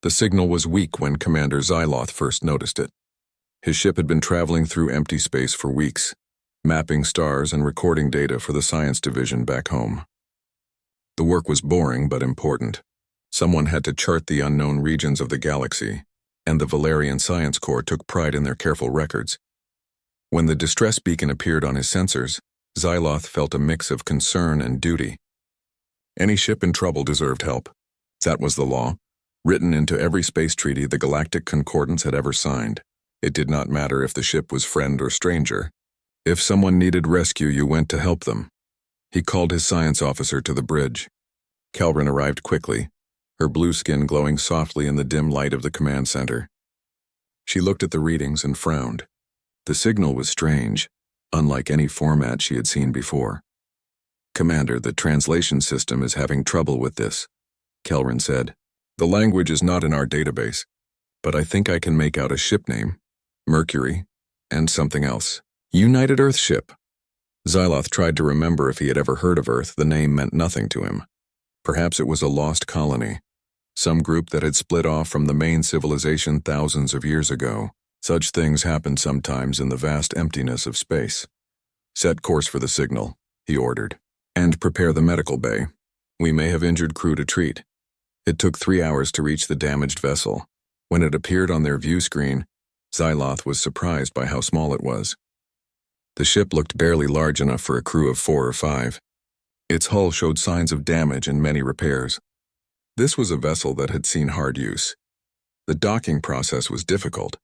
The signal was weak when Commander Xyloth first noticed it. His ship had been traveling through empty space for weeks, mapping stars and recording data for the science division back home. The work was boring but important. Someone had to chart the unknown regions of the galaxy, and the Valerian Science Corps took pride in their careful records. When the distress beacon appeared on his sensors, Xyloth felt a mix of concern and duty. Any ship in trouble deserved help. That was the law, written into every space treaty the Galactic Concordance had ever signed. It did not matter if the ship was friend or stranger. If someone needed rescue, you went to help them. He called his science officer to the bridge. Kelrin arrived quickly, her blue skin glowing softly in the dim light of the command center. She looked at the readings and frowned. The signal was strange, unlike any format she had seen before. "Commander, the translation system is having trouble with this," Kelrin said. "The language is not in our database, but I think I can make out a ship name, Mercury, and something else. United Earth ship." Xyloth tried to remember if he had ever heard of Earth. The name meant nothing to him. Perhaps it was a lost colony, some group that had split off from the main civilization thousands of years ago. Such things happen sometimes in the vast emptiness of space. "Set course for the signal," he ordered, "and prepare the medical bay. We may have injured crew to treat." It took 3 hours to reach the damaged vessel. When it appeared on their view screen, Xyloth was surprised by how small it was. The ship looked barely large enough for a crew of 4 or 5. Its hull showed signs of damage and many repairs. This was a vessel that had seen hard use. The docking process was difficult.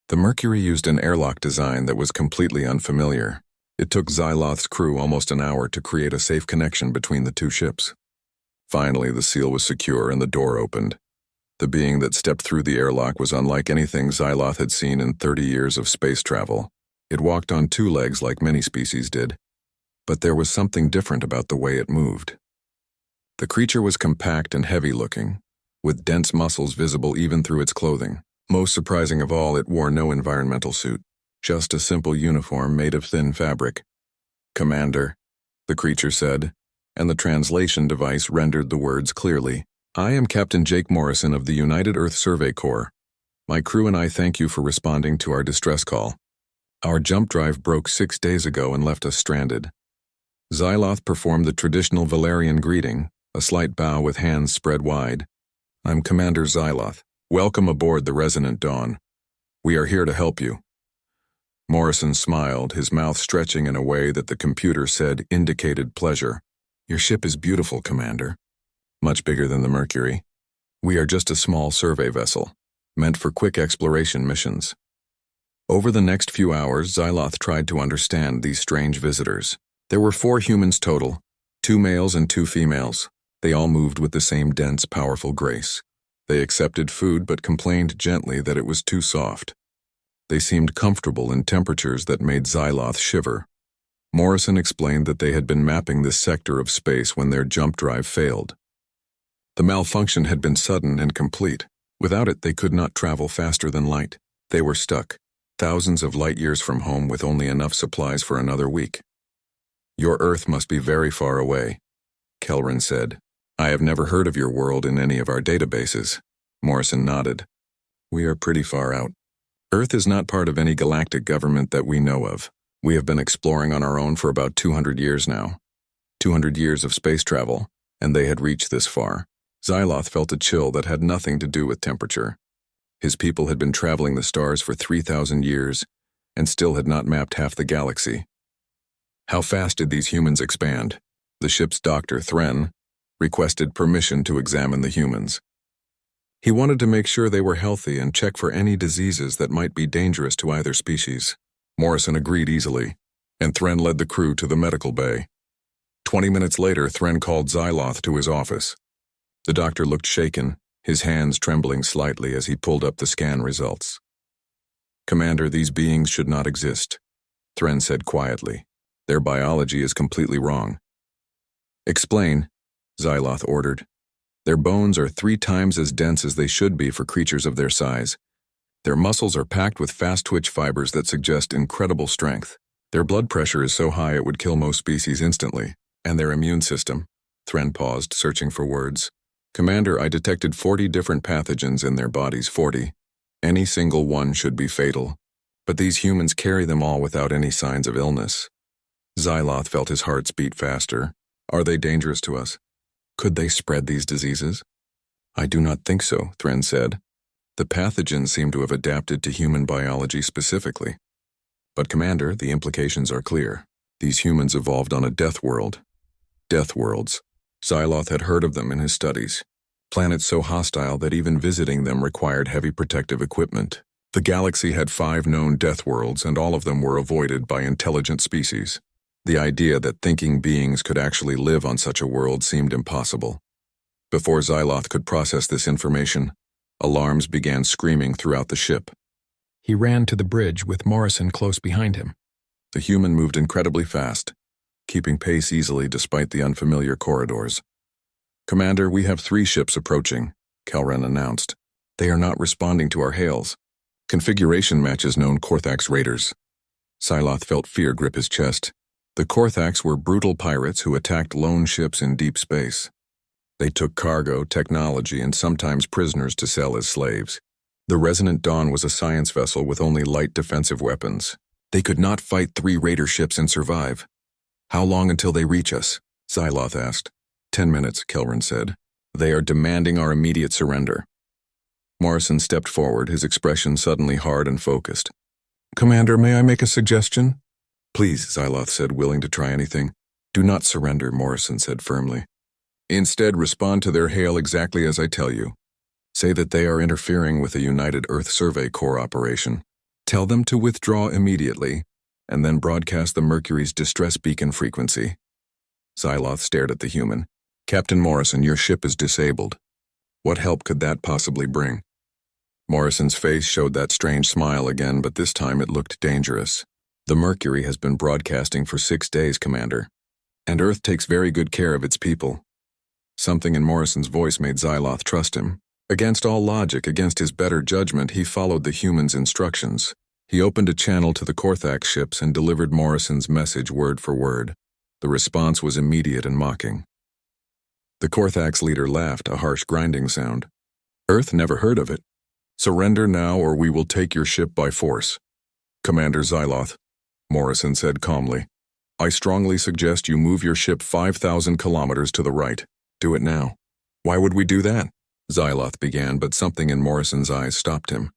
The Mercury used an airlock design that was completely unfamiliar. It took Xyloth's crew almost an hour to create a safe connection between the two ships. Finally, the seal was secure and the door opened. The being that stepped through the airlock was unlike anything Xyloth had seen in 30 years of space travel. It walked on 2 legs like many species did, but there was something different about the way it moved. The creature was compact and heavy-looking, with dense muscles visible even through its clothing. Most surprising of all, it wore no environmental suit, just a simple uniform made of thin fabric. "Commander," the creature said, and the translation device rendered the words clearly. "I am Captain Jake Morrison of the United Earth Survey Corps. My crew and I thank you for responding to our distress call. Our jump drive broke 6 days ago and left us stranded." Xyloth performed the traditional Valerian greeting, a slight bow with hands spread wide. "I'm Commander Xyloth. Welcome aboard the Resonant Dawn. We are here to help you." Morrison smiled, his mouth stretching in a way that the computer said indicated pleasure. "Your ship is beautiful, Commander. Much bigger than the Mercury. We are just a small survey vessel, meant for quick exploration missions." Over the next few hours, Xyloth tried to understand these strange visitors. There were 4 humans total, 2 males and 2 females. They all moved with the same dense, powerful grace. They accepted food but complained gently that it was too soft. They seemed comfortable in temperatures that made Xyloth shiver. Morrison explained that they had been mapping this sector of space when their jump drive failed. The malfunction had been sudden and complete. Without it, they could not travel faster than light. They were stuck, thousands of light years from home with only enough supplies for another week. "Your Earth must be very far away," Kelrin said. "I have never heard of your world in any of our databases." Morrison nodded. "We are pretty far out. Earth is not part of any galactic government that we know of. We have been exploring on our own for about 200 years now. 200 years of space travel, and they had reached this far." Xyloth felt a chill that had nothing to do with temperature. His people had been traveling the stars for 3,000 years and still had not mapped half the galaxy. How fast did these humans expand? The ship's doctor, Thren, requested permission to examine the humans. He wanted to make sure they were healthy and check for any diseases that might be dangerous to either species. Morrison agreed easily, and Thren led the crew to the medical bay. 20 minutes later, Thren called Xyloth to his office. The doctor looked shaken, his hands trembling slightly as he pulled up the scan results. "Commander, these beings should not exist," Thren said quietly. "Their biology is completely wrong." "Explain," Xyloth ordered. "Their bones are 3 times as dense as they should be for creatures of their size. Their muscles are packed with fast-twitch fibers that suggest incredible strength. Their blood pressure is so high it would kill most species instantly. And their immune system," Thren paused, searching for words, Commander, I detected 40 different pathogens in their bodies, 40. Any single one should be fatal. But these humans carry them all without any signs of illness. Xyloth felt his heart beat faster. Are they dangerous to us? Could they spread these diseases? I do not think so, Thren said. The pathogens seem to have adapted to human biology specifically. But Commander, the implications are clear. These humans evolved on a death world. Death worlds. Xyloth had heard of them in his studies. Planets so hostile that even visiting them required heavy protective equipment. The galaxy had 5 known death worlds, and all of them were avoided by intelligent species. The idea that thinking beings could actually live on such a world seemed impossible. Before Xyloth could process this information, alarms began screaming throughout the ship. He ran to the bridge with Morrison close behind him. The human moved incredibly fast, keeping pace easily despite the unfamiliar corridors. Commander, we have 3 ships approaching, Kelren announced. They are not responding to our hails. Configuration matches known Korthax raiders. Xyloth felt fear grip his chest. The Korthax were brutal pirates who attacked lone ships in deep space. They took cargo, technology, and sometimes prisoners to sell as slaves. The Resonant Dawn was a science vessel with only light defensive weapons. They could not fight 3 raider ships and survive. How long until they reach us? Xyloth asked. 10 minutes, Kelren said. They are demanding our immediate surrender. Morrison stepped forward, his expression suddenly hard and focused. Commander, may I make a suggestion? Please, Xyloth said, willing to try anything. Do not surrender, Morrison said firmly. Instead, respond to their hail exactly as I tell you. Say that they are interfering with a United Earth Survey Corps operation. Tell them to withdraw immediately, and then broadcast the Mercury's distress beacon frequency. Xyloth stared at the human. Captain Morrison, your ship is disabled. What help could that possibly bring? Morrison's face showed that strange smile again, but this time it looked dangerous. The Mercury has been broadcasting for 6 days, Commander. And Earth takes very good care of its people. Something in Morrison's voice made Xyloth trust him. Against all logic, against his better judgment, he followed the human's instructions. He opened a channel to the Korthax ships and delivered Morrison's message word for word. The response was immediate and mocking. The Korthax leader laughed, a harsh grinding sound. Earth never heard of it. Surrender now or we will take your ship by force. Commander Xyloth, Morrison said calmly. I strongly suggest you move your ship 5,000 kilometers to the right. Do it now. Why would we do that? Xyloth began, but something in Morrison's eyes stopped him.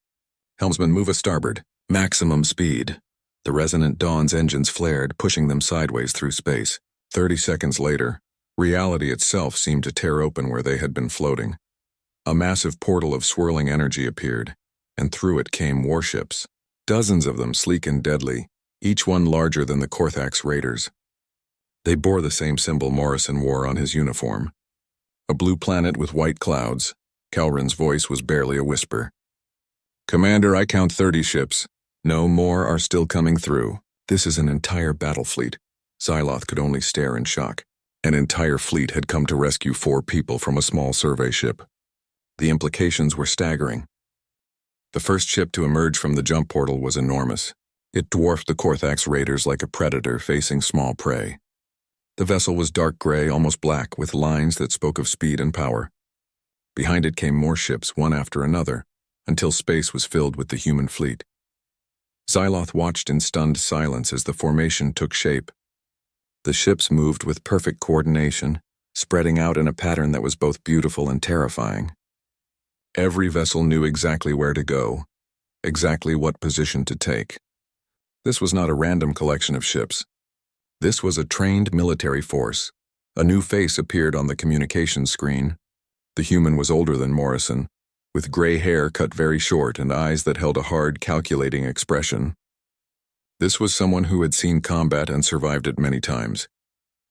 Helmsman, move a starboard. Maximum speed. The Resonant Dawn's engines flared, pushing them sideways through space. 30 seconds later, reality itself seemed to tear open where they had been floating. A massive portal of swirling energy appeared, and through it came warships. Dozens of them, sleek and deadly, each one larger than the Korthax raiders. They bore the same symbol Morrison wore on his uniform. A blue planet with white clouds. Kelren's voice was barely a whisper. Commander, I count 30 ships. No more are still coming through. This is an entire battle fleet. Xyloth could only stare in shock. An entire fleet had come to rescue 4 people from a small survey ship. The implications were staggering. The first ship to emerge from the jump portal was enormous. It dwarfed the Korthax raiders like a predator facing small prey. The vessel was dark gray, almost black, with lines that spoke of speed and power. Behind it came more ships, one after another, until space was filled with the human fleet. Xyloth watched in stunned silence as the formation took shape. The ships moved with perfect coordination, spreading out in a pattern that was both beautiful and terrifying. Every vessel knew exactly where to go, exactly what position to take. This was not a random collection of ships. This was a trained military force. A new face appeared on the communications screen. The human was older than Morrison, with gray hair cut very short and eyes that held a hard, calculating expression. This was someone who had seen combat and survived it many times.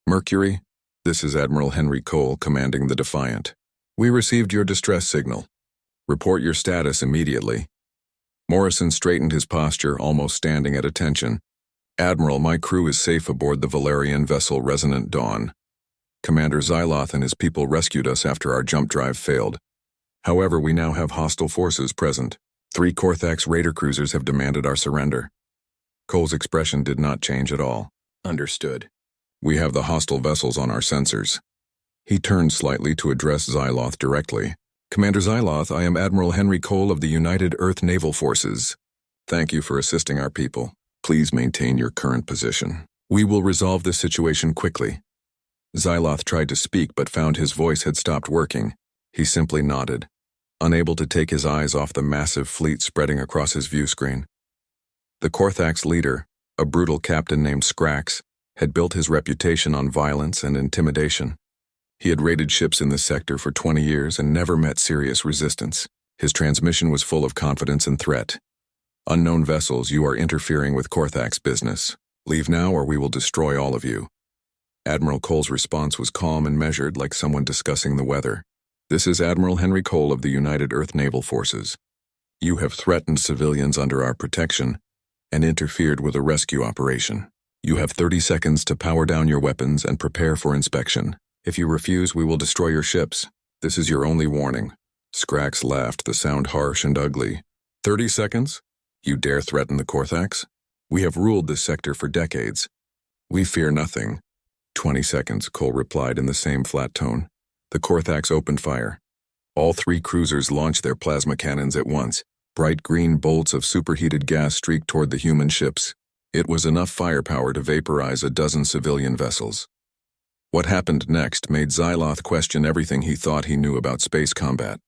Mercury, this is Admiral Henry Cole commanding the Defiant. We received your distress signal. Report your status immediately. Morrison straightened his posture, almost standing at attention. Admiral, my crew is safe aboard the Valerian vessel Resonant Dawn. Commander Xyloth and his people rescued us after our jump drive failed. However, we now have hostile forces present. 3 Korthax raider cruisers have demanded our surrender. Cole's expression did not change at all. Understood. We have the hostile vessels on our sensors. He turned slightly to address Xyloth directly. Commander Xyloth, I am Admiral Henry Cole of the United Earth Naval Forces. Thank you for assisting our people. Please maintain your current position. We will resolve this situation quickly. Xyloth tried to speak but found his voice had stopped working. He simply nodded, unable to take his eyes off the massive fleet spreading across his view screen. The Korthax leader, a brutal captain named Skrax, had built his reputation on violence and intimidation. He had raided ships in this sector for 20 years and never met serious resistance. His transmission was full of confidence and threat. Unknown vessels, you are interfering with Korthax business. Leave now or we will destroy all of you. Admiral Cole's response was calm and measured, like someone discussing the weather. This is Admiral Henry Cole of the United Earth Naval Forces. You have threatened civilians under our protection and interfered with a rescue operation. You have 30 seconds to power down your weapons and prepare for inspection. If you refuse, we will destroy your ships. This is your only warning. Skrax laughed, the sound harsh and ugly. 30 seconds? You dare threaten the Korthax? We have ruled this sector for decades. We fear nothing. 20 seconds, Cole replied in the same flat tone. The Korthax opened fire. All 3 cruisers launched their plasma cannons at once. Bright green bolts of superheated gas streaked toward the human ships. It was enough firepower to vaporize a dozen civilian vessels. What happened next made Xyloth question everything he thought he knew about space combat.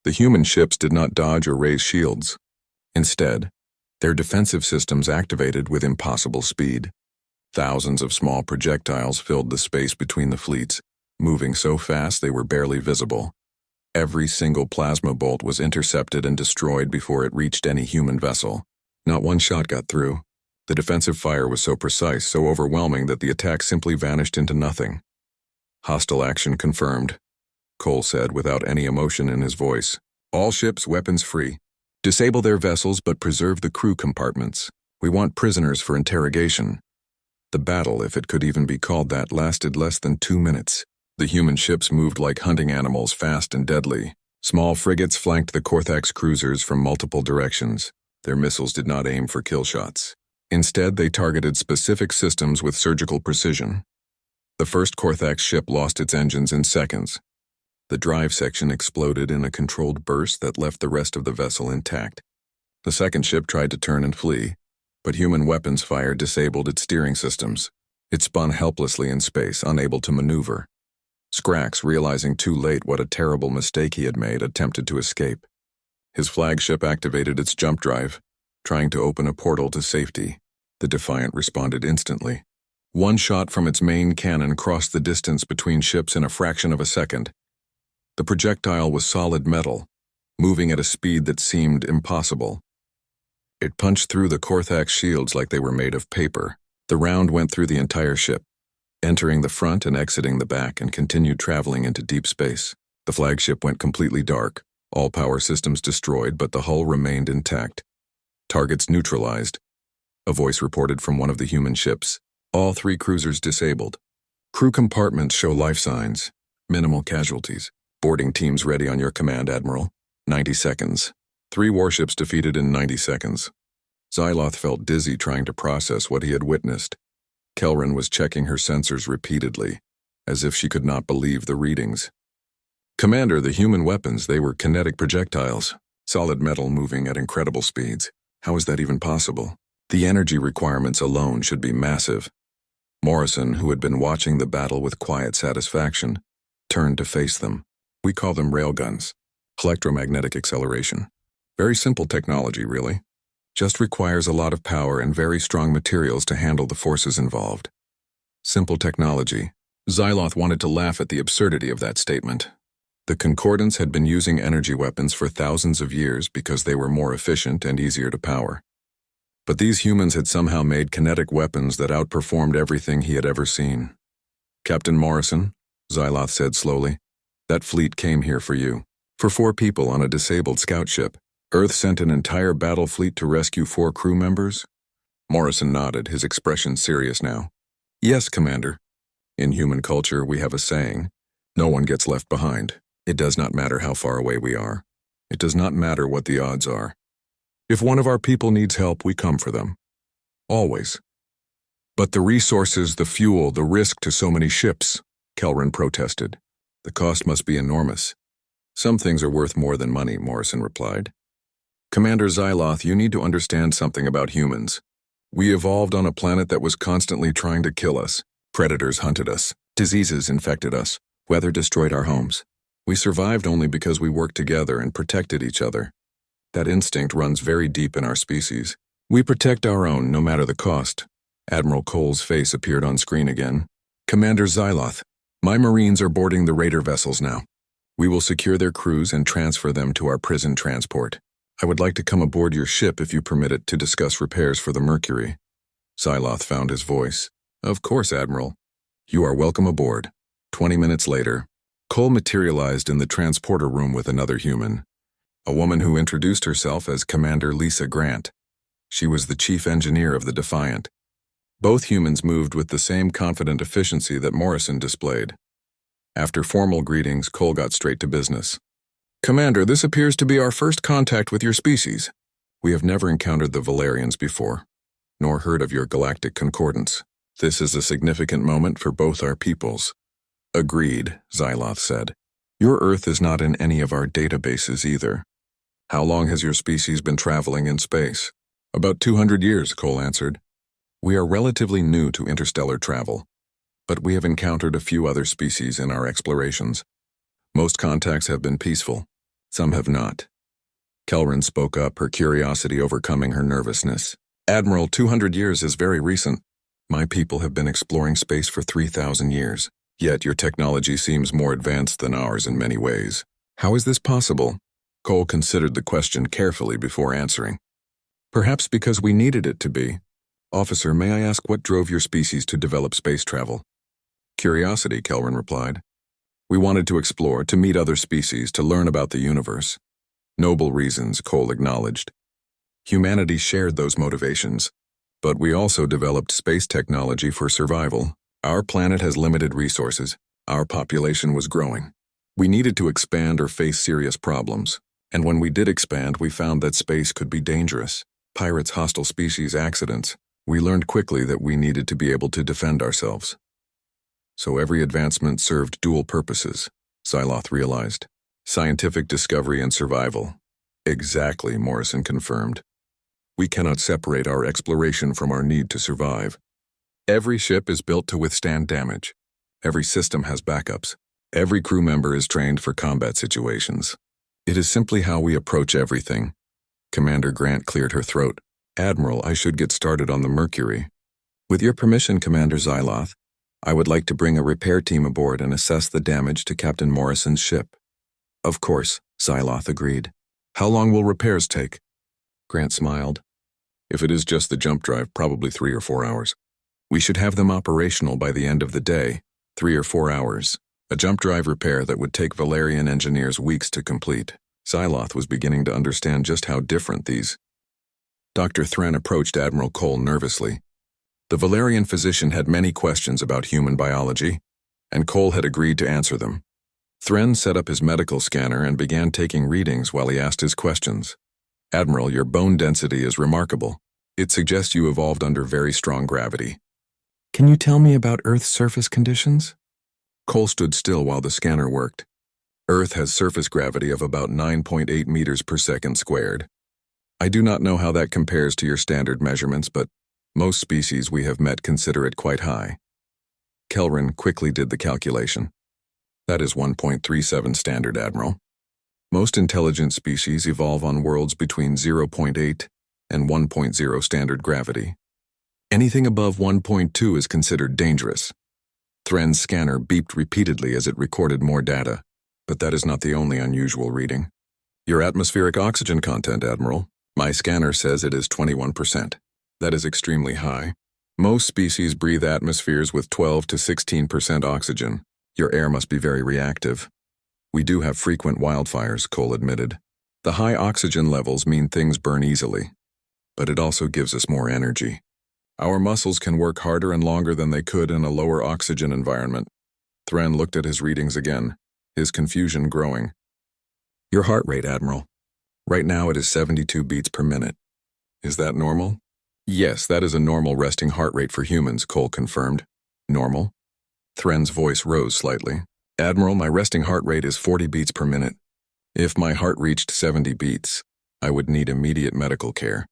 The human ships did not dodge or raise shields. Instead, their defensive systems activated with impossible speed. Thousands of small projectiles filled the space between the fleets, moving so fast they were barely visible. Every single plasma bolt was intercepted and destroyed before it reached any human vessel. Not one shot got through. The defensive fire was so precise, so overwhelming that the attack simply vanished into nothing. Hostile action confirmed, Cole said without any emotion in his voice. All ships weapons free. Disable their vessels but preserve the crew compartments. We want prisoners for interrogation. The battle, if it could even be called that, lasted less than 2 minutes. The human ships moved like hunting animals, fast and deadly. Small frigates flanked the Korthax cruisers from multiple directions. Their missiles did not aim for kill shots. Instead, they targeted specific systems with surgical precision. The first Korthax ship lost its engines in seconds. The drive section exploded in a controlled burst that left the rest of the vessel intact. The second ship tried to turn and flee, but human weapons fire disabled its steering systems. It spun helplessly in space, unable to maneuver. Skrax, realizing too late what a terrible mistake he had made, attempted to escape. His flagship activated its jump drive, trying to open a portal to safety. The Defiant responded instantly. One shot from its main cannon crossed the distance between ships in a fraction of a second. The projectile was solid metal, moving at a speed that seemed impossible. It punched through the Korthax shields like they were made of paper. The round went through the entire ship, entering the front and exiting the back, and continued traveling into deep space. The flagship went completely dark, all power systems destroyed, but the hull remained intact. Targets neutralized. A voice reported from one of the human ships. All 3 cruisers disabled. Crew compartments show life signs. Minimal casualties. Boarding teams ready on your command, Admiral. 90 seconds. 3 warships defeated in 90 seconds. Xyloth felt dizzy trying to process what he had witnessed. Kelrin was checking her sensors repeatedly, as if she could not believe the readings. Commander, the human weapons, they were kinetic projectiles. Solid metal moving at incredible speeds. How is that even possible? The energy requirements alone should be massive. Morrison, who had been watching the battle with quiet satisfaction, turned to face them. We call them railguns. Electromagnetic acceleration. Very simple technology, really. Just requires a lot of power and very strong materials to handle the forces involved. Simple technology. Xyloth wanted to laugh at the absurdity of that statement. The Concordants had been using energy weapons for thousands of years because they were more efficient and easier to power. But these humans had somehow made kinetic weapons that outperformed everything he had ever seen. Captain Morrison, Xyloth said slowly, that fleet came here for you. For 4 people on a disabled scout ship. Earth sent an entire battle fleet to rescue 4 crew members? Morrison nodded, his expression serious now. Yes, Commander. In human culture, we have a saying, no one gets left behind. It does not matter how far away we are. It does not matter what the odds are. If one of our people needs help, we come for them. Always. But the resources, the fuel, the risk to so many ships. Kelrin protested. The cost must be enormous. Some things are worth more than money, Morrison replied. Commander Xyloth, you need to understand something about humans. We evolved on a planet that was constantly trying to kill us. Predators hunted us. Diseases infected us. Weather destroyed our homes. We survived only because we worked together and protected each other. That instinct runs very deep in our species. We protect our own, no matter the cost. Admiral Cole's face appeared on screen again. Commander Xyloth, my Marines are boarding the raider vessels now. We will secure their crews and transfer them to our prison transport. I would like to come aboard your ship if you permit it to discuss repairs for the Mercury. Xyloth found his voice. Of course, Admiral. You are welcome aboard. 20 minutes later, Cole materialized in the transporter room with another human, a woman who introduced herself as Commander Lisa Grant. She was the chief engineer of the Defiant. Both humans moved with the same confident efficiency that Morrison displayed. After formal greetings, Cole got straight to business. Commander, this appears to be our first contact with your species. We have never encountered the Valerians before, nor heard of your galactic concordance. This is a significant moment for both our peoples. Agreed, Xyloth said. Your Earth is not in any of our databases either. How long has your species been traveling in space? About 200 years, Cole answered. We are relatively new to interstellar travel, but we have encountered a few other species in our explorations. Most contacts have been peaceful. Some have not. Kelrin spoke up, her curiosity overcoming her nervousness. Admiral, 200 years is very recent. My people have been exploring space for 3,000 years, yet your technology seems more advanced than ours in many ways. How is this possible? Cole considered the question carefully before answering. Perhaps because we needed it to be. Officer, may I ask what drove your species to develop space travel? Curiosity, Kelrin replied. We wanted to explore, to meet other species, to learn about the universe. Noble reasons, Cole acknowledged. Humanity shared those motivations, but we also developed space technology for survival. Our planet has limited resources. Our population was growing. We needed to expand or face serious problems, and when we did expand, we found that space could be dangerous. Pirates, hostile species, accidents. We learned quickly that we needed to be able to defend ourselves. So every advancement served dual purposes, Xyloth realized. Scientific discovery and survival. Exactly, Morrison confirmed. We cannot separate our exploration from our need to survive. Every ship is built to withstand damage. Every system has backups. Every crew member is trained for combat situations. It is simply how we approach everything. Commander Grant cleared her throat. Admiral, I should get started on the Mercury. With your permission, Commander Xyloth, I would like to bring a repair team aboard and assess the damage to Captain Morrison's ship. Of course, Xyloth agreed. How long will repairs take? Grant smiled. If it is just the jump drive, probably 3 or 4 hours. We should have them operational by the end of the day, 3 or 4 hours. A jump drive repair that would take Valerian engineers weeks to complete. Xyloth was beginning to understand just how different these. Dr. Thren approached Admiral Cole nervously. The Valerian physician had many questions about human biology, and Cole had agreed to answer them. Thren set up his medical scanner and began taking readings while he asked his questions. Admiral, your bone density is remarkable. It suggests you evolved under very strong gravity. Can you tell me about Earth's surface conditions? Cole stood still while the scanner worked. Earth has surface gravity of about 9.8 meters per second squared. I do not know how that compares to your standard measurements, but most species we have met consider it quite high. Kelrin quickly did the calculation. That is 1.37 standard, Admiral. Most intelligent species evolve on worlds between 0.8 and 1.0 standard gravity. Anything above 1.2 is considered dangerous. Thren's scanner beeped repeatedly as it recorded more data, but that is not the only unusual reading. Your atmospheric oxygen content, Admiral. My scanner says it is 21%. That is extremely high. Most species breathe atmospheres with 12 to 16% oxygen. Your air must be very reactive. We do have frequent wildfires, Cole admitted. The high oxygen levels mean things burn easily, but it also gives us more energy. Our muscles can work harder and longer than they could in a lower oxygen environment. Thren looked at his readings again, his confusion growing. Your heart rate, Admiral. Right now it is 72 beats per minute. Is that normal? Yes, that is a normal resting heart rate for humans, Cole confirmed. Normal? Thren's voice rose slightly. Admiral, my resting heart rate is 40 beats per minute. If my heart reached 70 beats, I would need immediate medical care.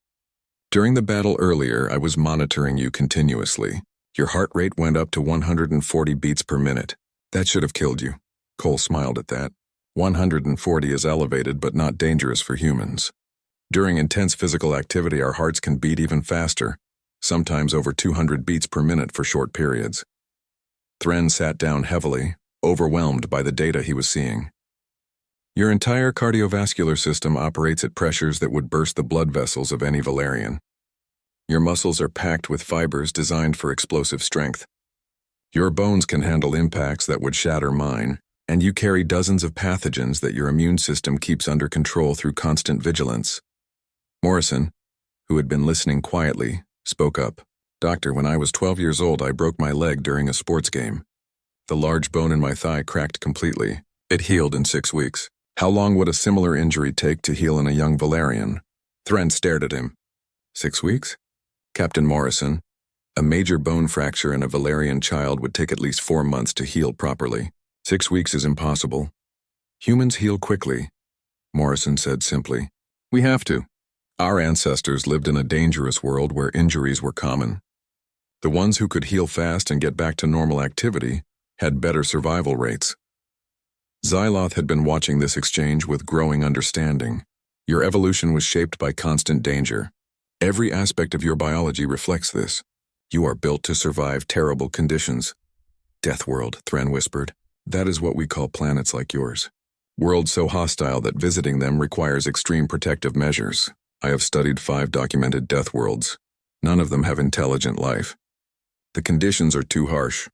During the battle earlier, I was monitoring you continuously. Your heart rate went up to 140 beats per minute. That should have killed you. Cole smiled at that. 140 is elevated but not dangerous for humans. During intense physical activity, our hearts can beat even faster, sometimes over 200 beats per minute for short periods. Thren sat down heavily, overwhelmed by the data he was seeing. Your entire cardiovascular system operates at pressures that would burst the blood vessels of any Valerian. Your muscles are packed with fibers designed for explosive strength. Your bones can handle impacts that would shatter mine, and you carry dozens of pathogens that your immune system keeps under control through constant vigilance. Morrison, who had been listening quietly, spoke up. Doctor, when I was 12 years old, I broke my leg during a sports game. The large bone in my thigh cracked completely. It healed in 6 weeks. How long would a similar injury take to heal in a young Valerian? Thren stared at him. 6 weeks? Captain Morrison, a major bone fracture in a Valerian child would take at least 4 months to heal properly. 6 weeks is impossible. Humans heal quickly, Morrison said simply. We have to. Our ancestors lived in a dangerous world where injuries were common. The ones who could heal fast and get back to normal activity had better survival rates. Xyloth had been watching this exchange with growing understanding. Your evolution was shaped by constant danger. Every aspect of your biology reflects this. You are built to survive terrible conditions. Deathworld, Thren whispered. That is what we call planets like yours. Worlds so hostile that visiting them requires extreme protective measures. I have studied 5 documented Deathworlds. None of them have intelligent life. The conditions are too harsh.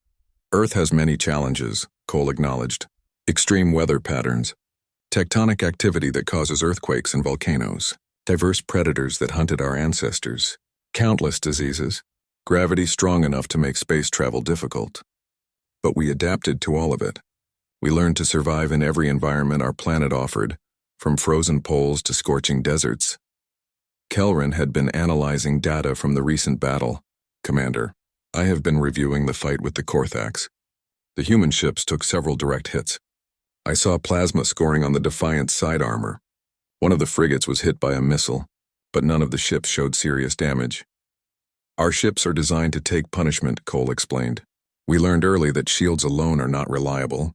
Earth has many challenges, Cole acknowledged. Extreme weather patterns, tectonic activity that causes earthquakes and volcanoes, diverse predators that hunted our ancestors, countless diseases, gravity strong enough to make space travel difficult. But we adapted to all of it. We learned to survive in every environment our planet offered, from frozen poles to scorching deserts. Kelrin had been analyzing data from the recent battle. Commander, I have been reviewing the fight with the Korthax. The human ships took several direct hits. I saw plasma scoring on the Defiant's side armor. One of the frigates was hit by a missile, but none of the ships showed serious damage. Our ships are designed to take punishment, Cole explained. We learned early that shields alone are not reliable.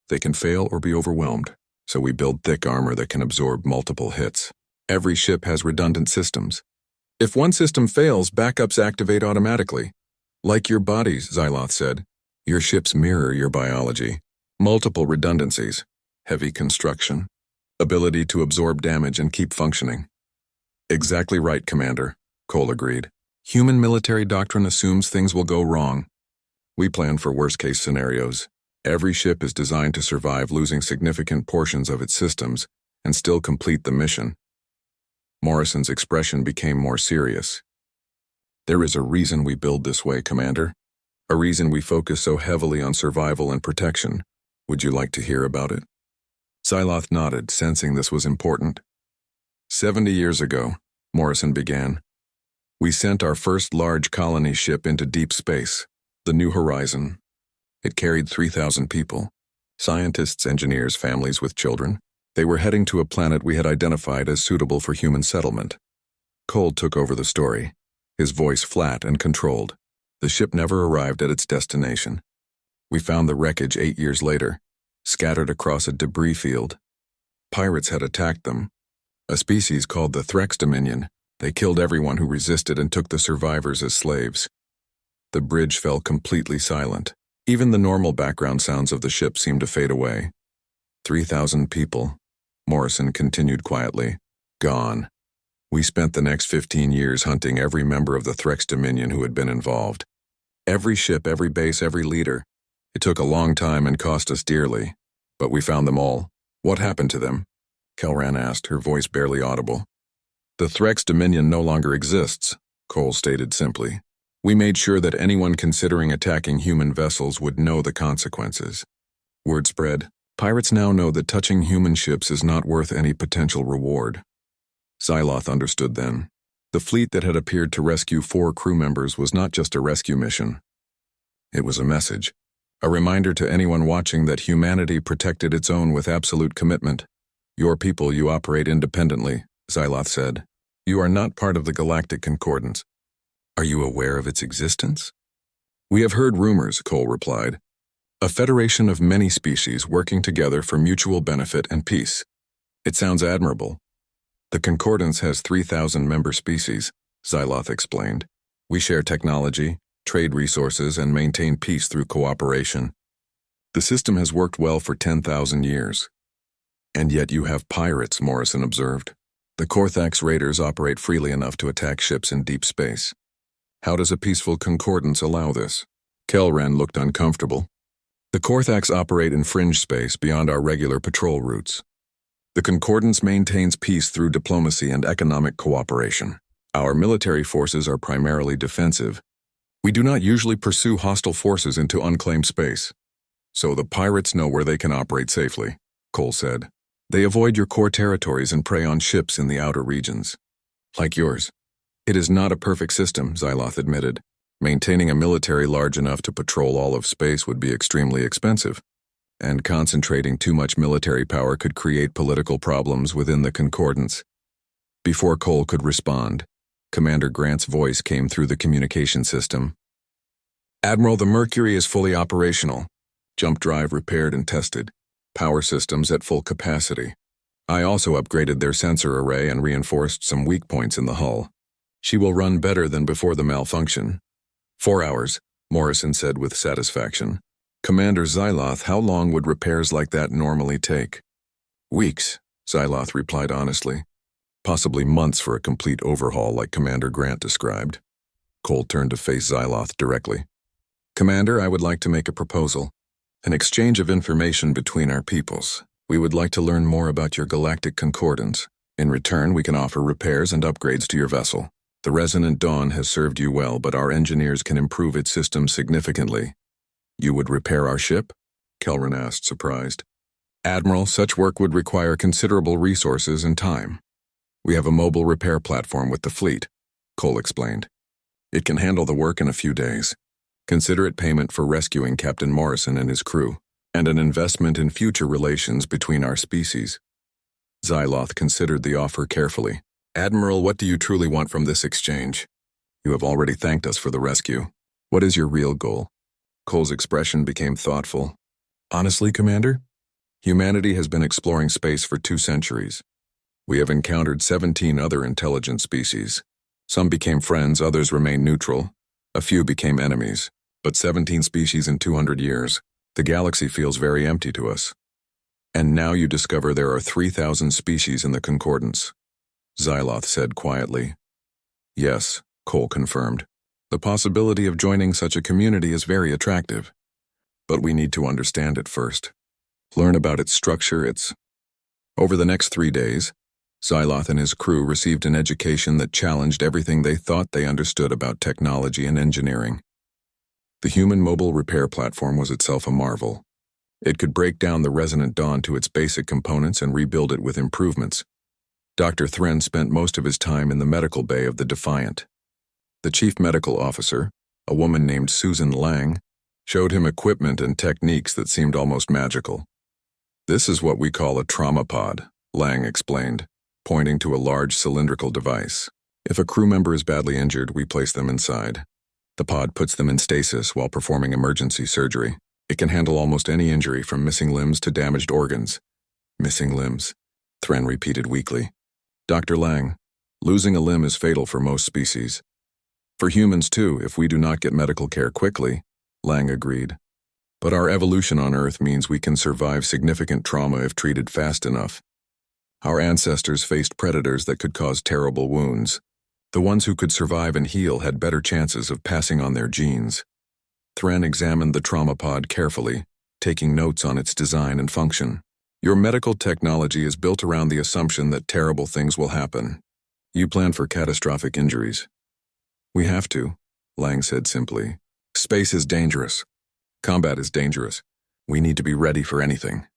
They can fail or be overwhelmed, so we build thick armor that can absorb multiple hits. Every ship has redundant systems. If one system fails, backups activate automatically. Like your bodies, Xyloth said. Your ships mirror your biology. Multiple redundancies, heavy construction, ability to absorb damage and keep functioning. Exactly right, Commander, Cole agreed. Human military doctrine assumes things will go wrong. We plan for worst-case scenarios. Every ship is designed to survive losing significant portions of its systems and still complete the mission. Morrison's expression became more serious. There is a reason we build this way, Commander. A reason we focus so heavily on survival and protection. Would you like to hear about it? Xyloth nodded, sensing this was important. 70 years ago, Morrison began, we sent our first large colony ship into deep space, the New Horizon. It carried 3,000 people, scientists, engineers, families with children. They were heading to a planet we had identified as suitable for human settlement. Cole took over the story, his voice flat and controlled. The ship never arrived at its destination. We found the wreckage 8 years later, scattered across a debris field. Pirates had attacked them. A species called the Threx Dominion. They killed everyone who resisted and took the survivors as slaves. The bridge fell completely silent. Even the normal background sounds of the ship seemed to fade away. 3,000 people, Morrison continued quietly, gone. We spent the next 15 years hunting every member of the Threx Dominion who had been involved. Every ship, every base, every leader. It took a long time and cost us dearly, but we found them all. What happened to them? Kelran asked, her voice barely audible. The Threx Dominion no longer exists, Cole stated simply. We made sure that anyone considering attacking human vessels would know the consequences. Word spread. Pirates now know that touching human ships is not worth any potential reward. Xyloth understood then. The fleet that had appeared to rescue 4 crew members was not just a rescue mission. It was a message. A reminder to anyone watching that humanity protected its own with absolute commitment. Your people, you operate independently, Xyloth said. You are not part of the Galactic Concordance. Are you aware of its existence? We have heard rumors, Cole replied. A federation of many species working together for mutual benefit and peace. It sounds admirable. The Concordance has 3,000 member species, Xyloth explained. We share technology, trade resources, and maintain peace through cooperation. The system has worked well for 10,000 years. And yet you have pirates, Morrison observed. The Korthax raiders operate freely enough to attack ships in deep space. How does a peaceful concordance allow this? Kelran looked uncomfortable. The Korthax operate in fringe space beyond our regular patrol routes. The concordance maintains peace through diplomacy and economic cooperation. Our military forces are primarily defensive. We do not usually pursue hostile forces into unclaimed space. So the pirates know where they can operate safely, Cole said. They avoid your core territories and prey on ships in the outer regions. Like yours. It is not a perfect system, Xyloth admitted. Maintaining a military large enough to patrol all of space would be extremely expensive. And concentrating too much military power could create political problems within the Concordance. Before Cole could respond, Commander Grant's voice came through the communication system. Admiral, the Mercury is fully operational. Jump drive repaired and tested. Power systems at full capacity. I also upgraded their sensor array and reinforced some weak points in the hull. She will run better than before the malfunction. 4 hours, Morrison said with satisfaction. Commander Xyloth, how long would repairs like that normally take? Weeks, Xyloth replied honestly. Possibly months for a complete overhaul like Commander Grant described. Cole turned to face Xyloth directly. Commander, I would like to make a proposal. An exchange of information between our peoples. We would like to learn more about your Galactic Concordance. In return, we can offer repairs and upgrades to your vessel. The Resonant Dawn has served you well, but our engineers can improve its system significantly. You would repair our ship? Kelran asked, surprised. Admiral, such work would require considerable resources and time. We have a mobile repair platform with the fleet, Cole explained. It can handle the work in a few days. Consider it payment for rescuing Captain Morrison and his crew, and an investment in future relations between our species. Xyloth considered the offer carefully. Admiral, what do you truly want from this exchange? You have already thanked us for the rescue. What is your real goal? Cole's expression became thoughtful. Honestly, Commander, humanity has been exploring space for 2 centuries. We have encountered 17 other intelligent species. Some became friends, others remained neutral. A few became enemies. But 17 species in 200 years. The galaxy feels very empty to us. And now you discover there are 3,000 species in the Concordance. Xyloth said quietly. Yes, Cole confirmed. The possibility of joining such a community is very attractive. But we need to understand it first. Learn about its structure, Over the next 3 days, Xyloth and his crew received an education that challenged everything they thought they understood about technology and engineering. The human mobile repair platform was itself a marvel. It could break down the Resonant Dawn to its basic components and rebuild it with improvements. Dr. Thren spent most of his time in the medical bay of the Defiant. The chief medical officer, a woman named Susan Lang, showed him equipment and techniques that seemed almost magical. This is what we call a trauma pod, Lang explained, pointing to a large cylindrical device. If a crew member is badly injured, we place them inside. The pod puts them in stasis while performing emergency surgery. It can handle almost any injury from missing limbs to damaged organs. Missing limbs, Thren repeated weakly. Dr. Lang, losing a limb is fatal for most species. For humans too, if we do not get medical care quickly, Lang agreed. But our evolution on Earth means we can survive significant trauma if treated fast enough. Our ancestors faced predators that could cause terrible wounds. The ones who could survive and heal had better chances of passing on their genes. Thren examined the trauma pod carefully, taking notes on its design and function. Your medical technology is built around the assumption that terrible things will happen. You plan for catastrophic injuries. We have to, Lang said simply. Space is dangerous. Combat is dangerous. We need to be ready for anything.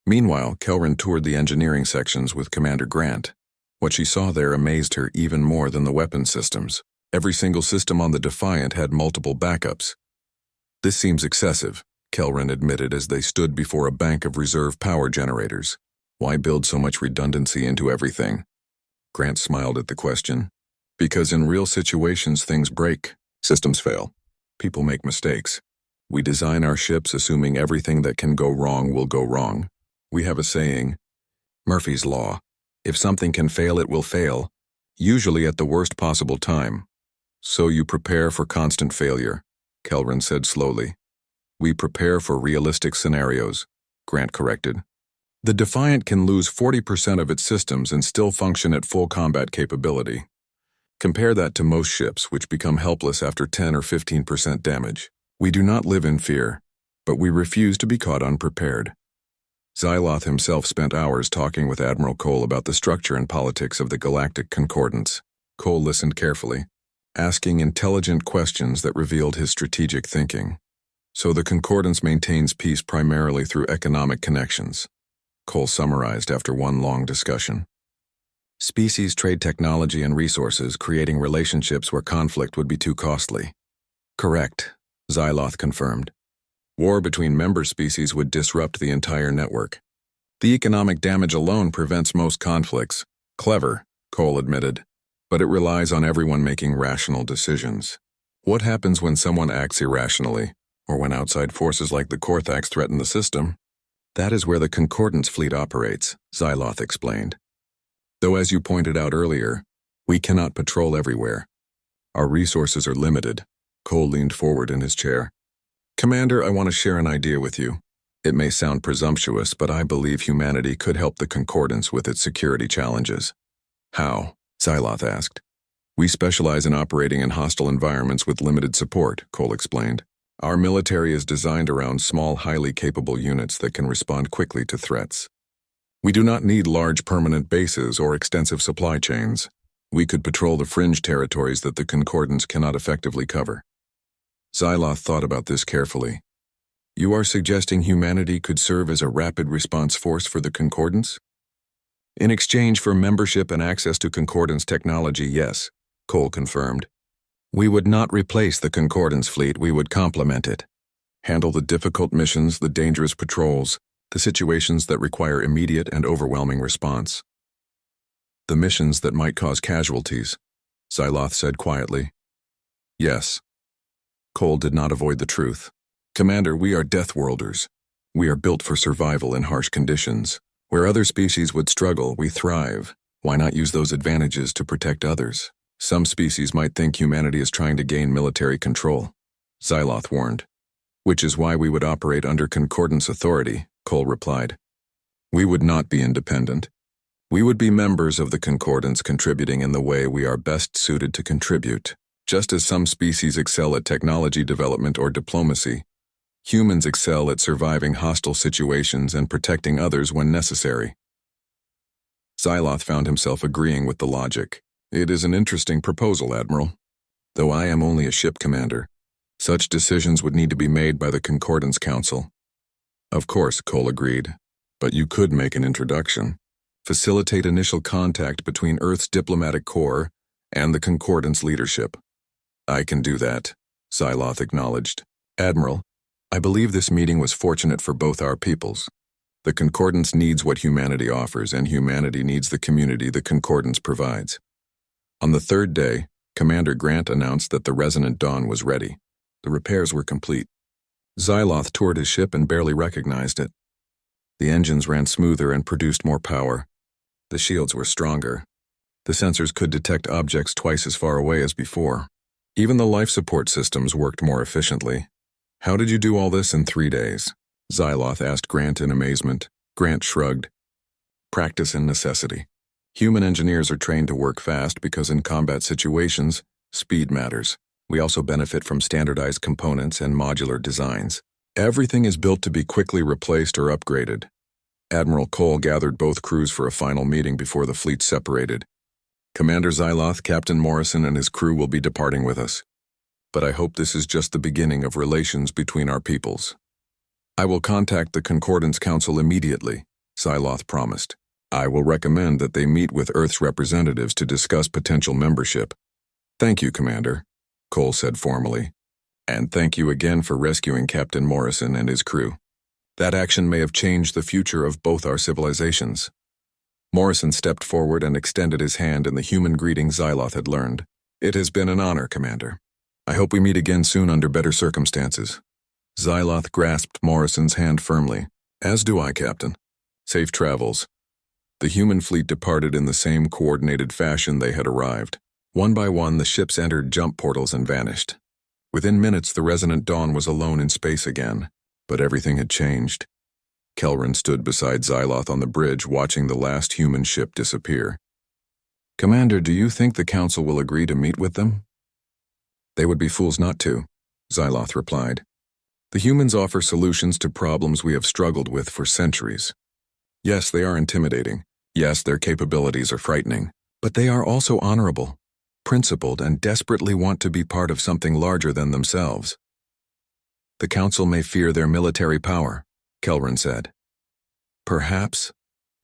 Meanwhile, Kelran toured the engineering sections with Commander Grant. What she saw there amazed her even more than the weapon systems. Every single system on the Defiant had multiple backups. This seems excessive, Kelrin admitted as they stood before a bank of reserve power generators. Why build so much redundancy into everything? Grant smiled at the question. Because in real situations things break, systems fail, people make mistakes. We design our ships assuming everything that can go wrong will go wrong. We have a saying, Murphy's Law. If something can fail, it will fail, usually at the worst possible time. So you prepare for constant failure, Kelrin said slowly. We prepare for realistic scenarios, Grant corrected. The Defiant can lose 40% of its systems and still function at full combat capability. Compare that to most ships, which become helpless after 10 or 15% damage. We do not live in fear, but we refuse to be caught unprepared. Xyloth himself spent hours talking with Admiral Cole about the structure and politics of the Galactic Concordance. Cole listened carefully, asking intelligent questions that revealed his strategic thinking. So the Concordance maintains peace primarily through economic connections, Cole summarized after one long discussion. Species trade technology and resources, creating relationships where conflict would be too costly. Correct, Xyloth confirmed. War between member species would disrupt the entire network. The economic damage alone prevents most conflicts. Clever, Cole admitted, but it relies on everyone making rational decisions. What happens when someone acts irrationally, or when outside forces like the Korthax threaten the system? That is where the Concordance fleet operates, Xyloth explained. Though as you pointed out earlier, we cannot patrol everywhere. Our resources are limited. Cole leaned forward in his chair. Commander, I want to share an idea with you. It may sound presumptuous, but I believe humanity could help the Concordance with its security challenges. How? Xyloth asked. We specialize in operating in hostile environments with limited support, Cole explained. Our military is designed around small, highly capable units that can respond quickly to threats. We do not need large permanent bases or extensive supply chains. We could patrol the fringe territories that the Concordance cannot effectively cover. Xyloth thought about this carefully. You are suggesting humanity could serve as a rapid response force for the Concordance? In exchange for membership and access to Concordance technology, yes, Cole confirmed. We would not replace the Concordance fleet, we would complement it. Handle the difficult missions, the dangerous patrols, the situations that require immediate and overwhelming response. The missions that might cause casualties, Xyloth said quietly. Yes. Cole did not avoid the truth. Commander, we are Deathworlders. We are built for survival in harsh conditions. Where other species would struggle, we thrive. Why not use those advantages to protect others? Some species might think humanity is trying to gain military control, Xyloth warned. Which is why we would operate under Concordance authority, Cole replied. We would not be independent. We would be members of the Concordance, contributing in the way we are best suited to contribute. Just as some species excel at technology development or diplomacy, humans excel at surviving hostile situations and protecting others when necessary. Xyloth found himself agreeing with the logic. It is an interesting proposal, Admiral. Though I am only a ship commander, such decisions would need to be made by the Concordance Council. Of course, Cole agreed, but you could make an introduction. Facilitate initial contact between Earth's diplomatic corps and the Concordance leadership. I can do that, Xyloth acknowledged. Admiral, I believe this meeting was fortunate for both our peoples. The Concordance needs what humanity offers, and humanity needs the community the Concordance provides. On the third day, Commander Grant announced that the Resonant Dawn was ready. The repairs were complete. Xyloth toured his ship and barely recognized it. The engines ran smoother and produced more power. The shields were stronger. The sensors could detect objects twice as far away as before. Even the life support systems worked more efficiently. How did you do all this in 3 days? Xyloth asked Grant in amazement. Grant shrugged. Practice and necessity. Human engineers are trained to work fast because in combat situations, speed matters. We also benefit from standardized components and modular designs. Everything is built to be quickly replaced or upgraded. Admiral Cole gathered both crews for a final meeting before the fleet separated. Commander Xyloth, Captain Morrison, and his crew will be departing with us. But I hope this is just the beginning of relations between our peoples. I will contact the Concordance Council immediately, Xyloth promised. I will recommend that they meet with Earth's representatives to discuss potential membership. Thank you, Commander, Cole said formally. And thank you again for rescuing Captain Morrison and his crew. That action may have changed the future of both our civilizations." Morrison stepped forward and extended his hand in the human greeting Xyloth had learned. "It has been an honor, Commander. I hope we meet again soon under better circumstances." Xyloth grasped Morrison's hand firmly. "As do I, Captain. Safe travels." The human fleet departed in the same coordinated fashion they had arrived. One by one, the ships entered jump portals and vanished. Within minutes, the Resonant Dawn was alone in space again, but everything had changed. Kelrin stood beside Xyloth on the bridge, watching the last human ship disappear. "Commander, do you think the Council will agree to meet with them?" "They would be fools not to," Xyloth replied. "The humans offer solutions to problems we have struggled with for centuries. Yes, they are intimidating. Yes, their capabilities are frightening. But they are also honorable, principled, and desperately want to be part of something larger than themselves." "The Council may fear their military power," Kelrin said. "Perhaps,"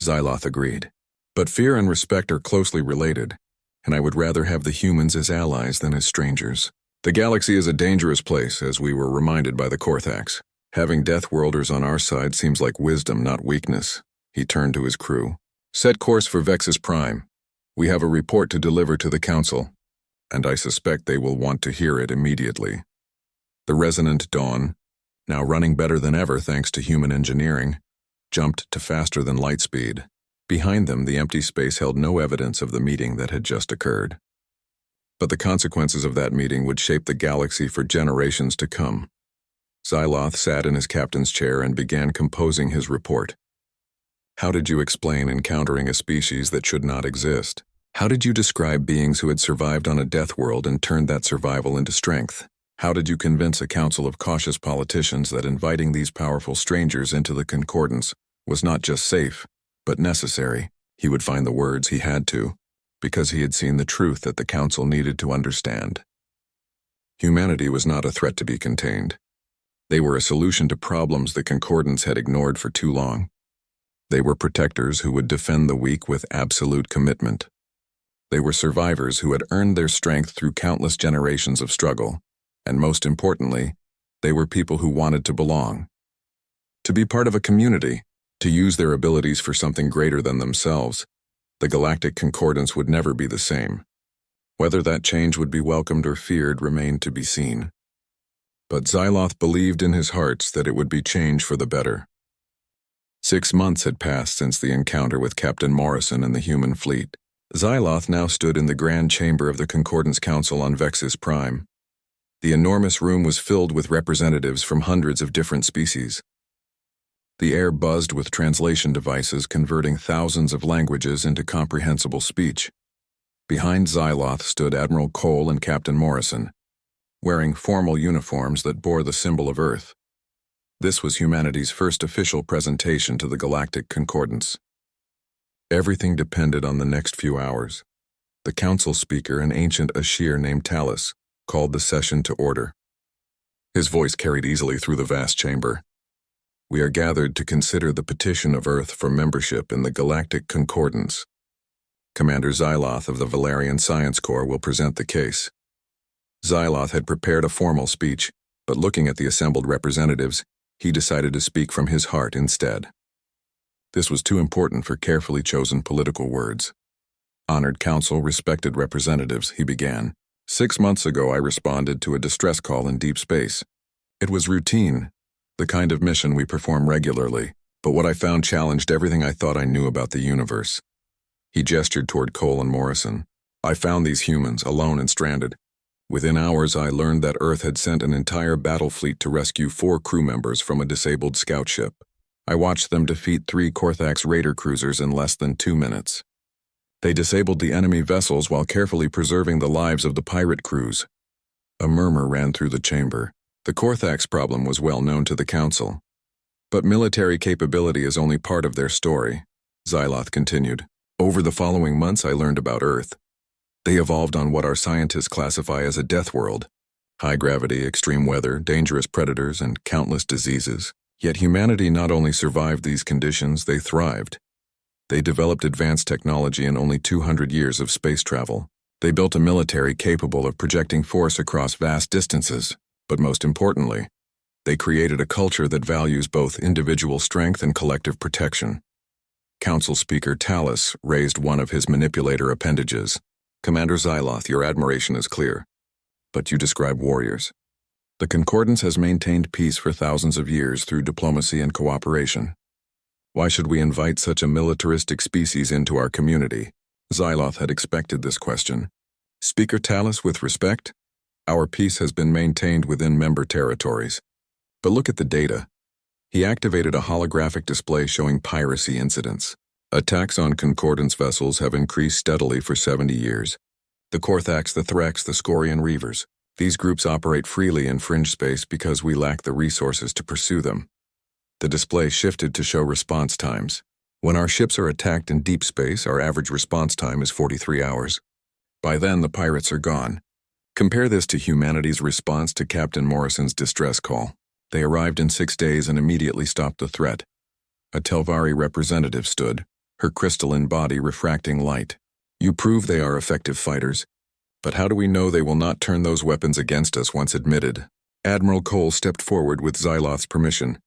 Xyloth agreed. "But fear and respect are closely related, and I would rather have the humans as allies than as strangers. The galaxy is a dangerous place, as we were reminded by the Korthax. Having Deathworlders on our side seems like wisdom, not weakness." He turned to his crew. "Set course for Vexus Prime. We have a report to deliver to the Council, and I suspect they will want to hear it immediately." The Resonant Dawn, now running better than ever thanks to human engineering, jumped to faster than light speed. Behind them, the empty space held no evidence of the meeting that had just occurred. But the consequences of that meeting would shape the galaxy for generations to come. Xyloth sat in his captain's chair and began composing his report. "How did you explain encountering a species that should not exist? How did you describe beings who had survived on a death world and turned that survival into strength? How did you convince a council of cautious politicians that inviting these powerful strangers into the Concordance was not just safe, but necessary?" He would find the words he had to, because he had seen the truth that the council needed to understand. Humanity was not a threat to be contained. They were a solution to problems the Concordance had ignored for too long. They were protectors who would defend the weak with absolute commitment. They were survivors who had earned their strength through countless generations of struggle. And most importantly, they were people who wanted to belong. To be part of a community, to use their abilities for something greater than themselves. The Galactic Concordance would never be the same. Whether that change would be welcomed or feared remained to be seen. But Xyloth believed in his heart that it would be change for the better. 6 months had passed since the encounter with Captain Morrison and the human fleet. Xyloth now stood in the grand chamber of the Concordance Council on Vexus Prime. The enormous room was filled with representatives from hundreds of different species. The air buzzed with translation devices converting thousands of languages into comprehensible speech. Behind Xyloth stood Admiral Cole and Captain Morrison, wearing formal uniforms that bore the symbol of Earth. This was humanity's first official presentation to the Galactic Concordance. Everything depended on the next few hours. The council speaker, an ancient Ashir named Talus, called the session to order. His voice carried easily through the vast chamber. "We are gathered to consider the petition of Earth for membership in the Galactic Concordance. Commander Xyloth of the Valerian Science Corps will present the case." Xyloth had prepared a formal speech, but looking at the assembled representatives, he decided to speak from his heart instead. This was too important for carefully chosen political words. "Honored Council, respected representatives," he began. 6 months ago, I responded to a distress call in deep space. It was routine, the kind of mission we perform regularly, but what I found challenged everything I thought I knew about the universe. He gestured toward Cole and Morrison. "I found these humans, alone and stranded. Within hours, I learned that Earth had sent an entire battle fleet to rescue 4 crew members from a disabled scout ship. I watched them defeat 3 Korthax raider cruisers in less than 2 minutes. They disabled the enemy vessels while carefully preserving the lives of the pirate crews." A murmur ran through the chamber. The Korthax problem was well known to the Council. But military capability is only part of their story, Xyloth continued. "Over the following months, I learned about Earth. They evolved on what our scientists classify as a death world. High gravity, extreme weather, dangerous predators, and countless diseases. Yet humanity not only survived these conditions, they thrived. They developed advanced technology in only 200 years of space travel. They built a military capable of projecting force across vast distances. But most importantly, they created a culture that values both individual strength and collective protection. Council Speaker Talus raised one of his manipulator appendages. Commander Xyloth, your admiration is clear. But you describe warriors. The Concordance has maintained peace for thousands of years through diplomacy and cooperation. Why should we invite such a militaristic species into our community? Xyloth had expected this question. Speaker Talus, with respect, our peace has been maintained within member territories. But look at the data. He activated a holographic display showing piracy incidents. Attacks on Concordance vessels have increased steadily for 70 years. The Korthax, the Threx, the Scorian Reavers. These groups operate freely in fringe space because we lack the resources to pursue them. The display shifted to show response times. When our ships are attacked in deep space, our average response time is 43 hours. By then, the pirates are gone. Compare this to humanity's response to Captain Morrison's distress call. They arrived in 6 days and immediately stopped the threat. A Telvari representative stood, her crystalline body refracting light. You prove they are effective fighters. But how do we know they will not turn those weapons against us once admitted? Admiral Cole stepped forward with Xyloth's permission.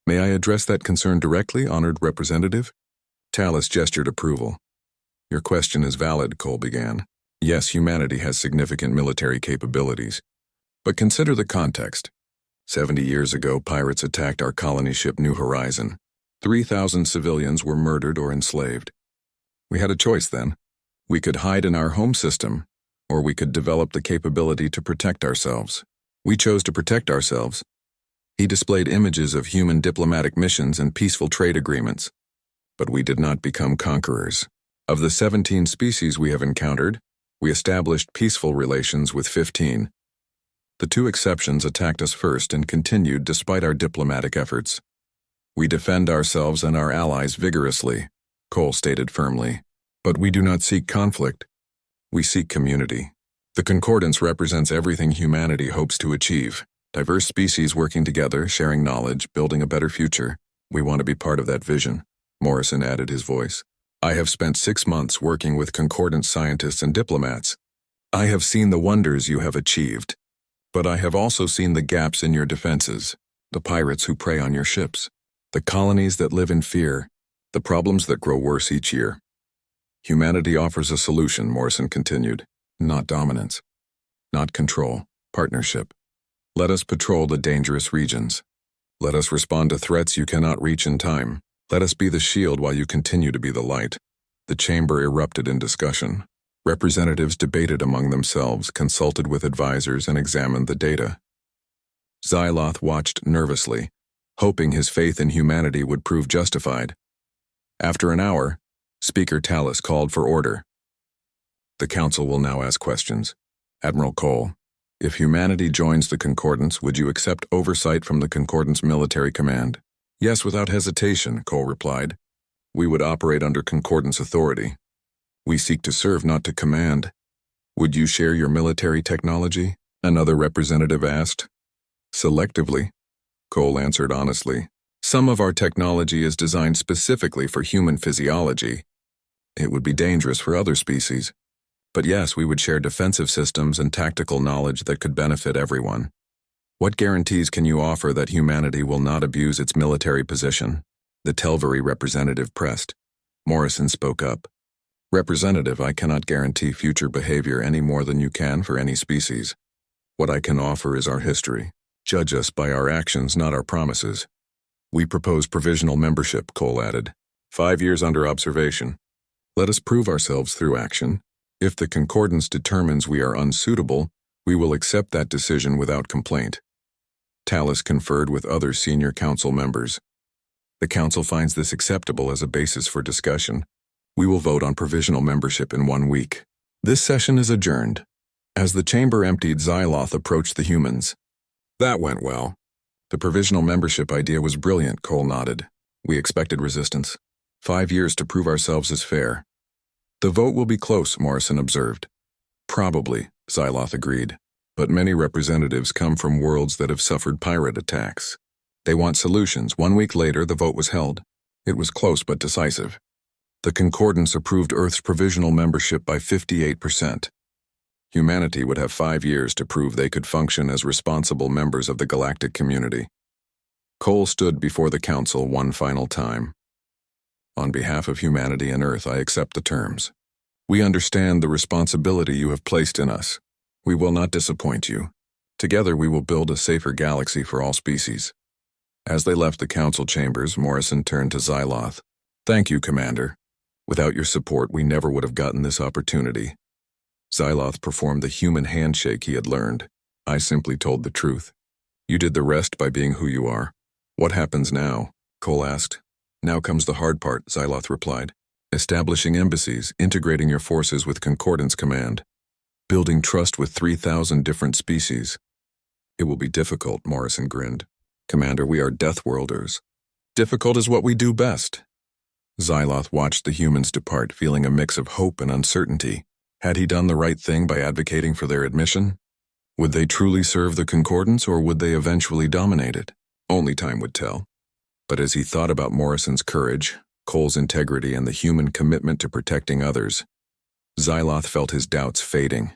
May I address that concern directly, honored representative? Talus gestured approval. Your question is valid, Cole began. Yes, humanity has significant military capabilities. But consider the context. 70 years ago, pirates attacked our colony ship New Horizon. 3,000 civilians were murdered or enslaved. We had a choice then. We could hide in our home system, or we could develop the capability to protect ourselves. We chose to protect ourselves. He displayed images of human diplomatic missions and peaceful trade agreements. But we did not become conquerors. Of the 17 species we have encountered, we established peaceful relations with 15. The 2 exceptions attacked us first and continued despite our diplomatic efforts. We defend ourselves and our allies vigorously, Cole stated firmly. But we do not seek conflict. We seek community. The Concordance represents everything humanity hopes to achieve. Diverse species working together, sharing knowledge, building a better future. We want to be part of that vision. Morrison added his voice. I have spent 6 months working with Concordance scientists and diplomats. I have seen the wonders you have achieved. But I have also seen the gaps in your defenses, the pirates who prey on your ships, the colonies that live in fear, the problems that grow worse each year. Humanity offers a solution, Morrison continued. Not dominance. Not control. Partnership. Let us patrol the dangerous regions. Let us respond to threats you cannot reach in time. Let us be the shield while you continue to be the light. The chamber erupted in discussion. Representatives debated among themselves, consulted with advisors, and examined the data. Xyloth watched nervously, hoping his faith in humanity would prove justified. After an hour, Speaker Talus called for order. The Council will now ask questions. Admiral Cole, if humanity joins the Concordance, would you accept oversight from the Concordance Military Command? Yes, without hesitation, Cole replied. We would operate under Concordance authority. We seek to serve, not to command. Would you share your military technology? Another representative asked. Selectively, Cole answered honestly. Some of our technology is designed specifically for human physiology. It would be dangerous for other species. But yes, we would share defensive systems and tactical knowledge that could benefit everyone. What guarantees can you offer that humanity will not abuse its military position? The Telvari representative pressed. Morrison spoke up. Representative, I cannot guarantee future behavior any more than you can for any species. What I can offer is our history. Judge us by our actions, not our promises. We propose provisional membership, Cole added. 5 years under observation. Let us prove ourselves through action. If the Concordance determines we are unsuitable, we will accept that decision without complaint. Talus conferred with other senior council members. The council finds this acceptable as a basis for discussion. We will vote on provisional membership in 1 week. This session is adjourned. As the chamber emptied, Xyloth approached the humans. That went well. The provisional membership idea was brilliant, Cole nodded. We expected resistance. 5 years to prove ourselves is fair. The vote will be close, Morrison observed. Probably, Xyloth agreed. But many representatives come from worlds that have suffered pirate attacks. They want solutions. 1 week later, the vote was held. It was close but decisive. The Concordance approved Earth's provisional membership by 58%. Humanity would have 5 years to prove they could function as responsible members of the galactic community. Cole stood before the council one final time. On behalf of humanity and Earth, I accept the terms. We understand the responsibility you have placed in us. We will not disappoint you. Together we will build a safer galaxy for all species. As they left the council chambers, Morrison turned to Xyloth. Thank you, Commander. Without your support, we never would have gotten this opportunity. Xyloth performed the human handshake he had learned. I simply told the truth. You did the rest by being who you are. What happens now? Cole asked. Now comes the hard part, Xyloth replied. Establishing embassies, integrating your forces with Concordance Command, building trust with 3,000 different species. It will be difficult, Morrison grinned. Commander, we are Deathworlders. Difficult is what we do best. Xyloth watched the humans depart, feeling a mix of hope and uncertainty. Had he done the right thing by advocating for their admission? Would they truly serve the Concordance, or would they eventually dominate it? Only time would tell. But as he thought about Morrison's courage, Cole's integrity, and the human commitment to protecting others, Xyloth felt his doubts fading.